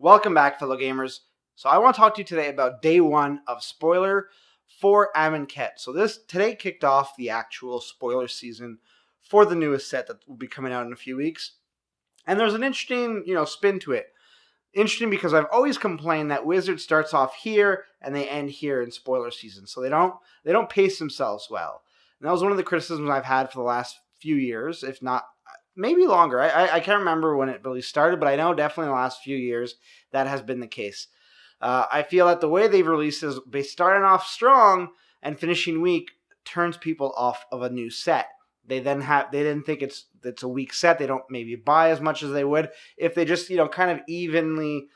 Welcome back, fellow gamers. So I want to talk to you today about day one of Spoiler for Amonkhet. So today kicked off the actual spoiler season for the newest set that will be coming out in a few weeks. And there's an interesting, spin to it. Interesting because I've always complained that Wizard starts off here and they end here in spoiler season. So they don't pace themselves well. And that was one of the criticisms I've had for the last few years, if not maybe longer. I can't remember when it really started, but I know definitely in the last few years that has been the case. I feel that the way they've released is they starting off strong and finishing weak turns people off of a new set. They didn't think it's a weak set. They don't maybe buy as much as they would if they just kind of evenly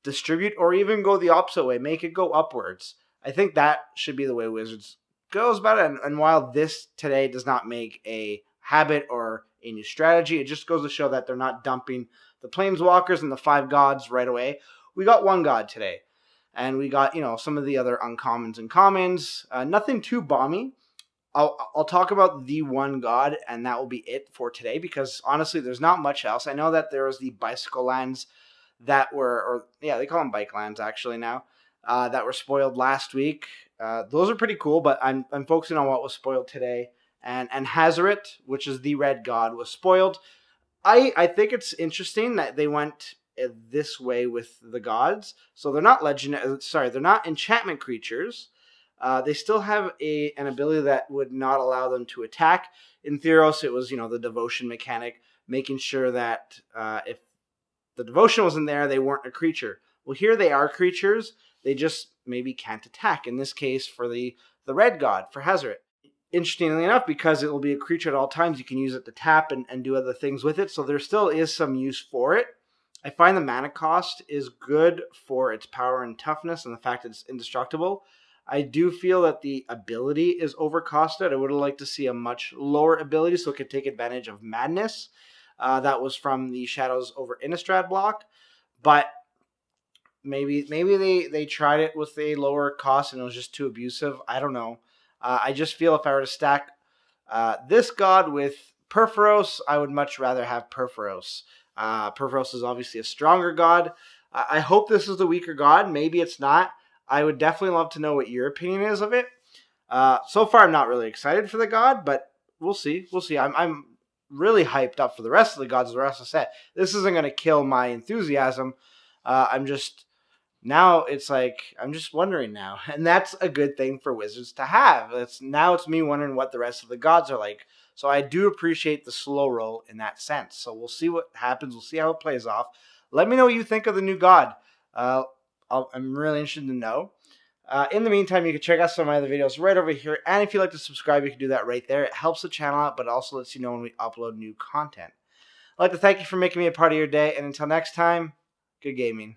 distribute, or even go the opposite way, make it go upwards. I think that should be the way Wizards goes about it. And while this today does not make a habit or a new strategy, it just goes to show that they're not dumping the planeswalkers and the 5 gods right away. We got 1 god today, and we got some of the other uncommons and commons. Nothing too bomby. I'll talk about the 1 god, and that will be it for today, because honestly there's not much else. I know that there was the bicycle lands that were, they call them bike lands actually now, that were spoiled last week. Those are pretty cool, but I'm focusing on what was spoiled today. And Hazoret, which is the red god, was spoiled. I think it's interesting that they went this way with the gods. So they're not they're not enchantment creatures. They still have an ability that would not allow them to attack. In Theros, it was the devotion mechanic, making sure that if the devotion wasn't there, they weren't a creature. Well, here they are creatures. They just maybe can't attack. In this case, for the red god, for Hazoret. Interestingly enough, because it will be a creature at all times, you can use it to tap and do other things with it. So there still is some use for it. I find the mana cost is good for its power and toughness and the fact that it's indestructible. I do feel that the ability is overcosted. I would have liked to see a much lower ability so it could take advantage of Madness. That was from the Shadows over Innistrad block. But maybe they tried it with a lower cost and it was just too abusive. I don't know. I just feel if I were to stack this god with Purphoros, I would much rather have Purphoros. Purphoros is obviously a stronger god. I hope this is the weaker god. Maybe it's not. I would definitely love to know what your opinion is of it. So far, I'm not really excited for the god, but we'll see. We'll see. I'm really hyped up for the rest of the gods, the rest of the set. This isn't going to kill my enthusiasm. Now it's like, I'm just wondering now. And that's a good thing for Wizards to have. Now it's me wondering what the rest of the gods are like. So I do appreciate the slow roll in that sense. So we'll see what happens. We'll see how it plays off. Let me know what you think of the new god. I'm really interested to know. In the meantime, you can check out some of my other videos right over here. And if you'd like to subscribe, you can do that right there. It helps the channel out, but it also lets you know when we upload new content. I'd like to thank you for making me a part of your day. And until next time, good gaming.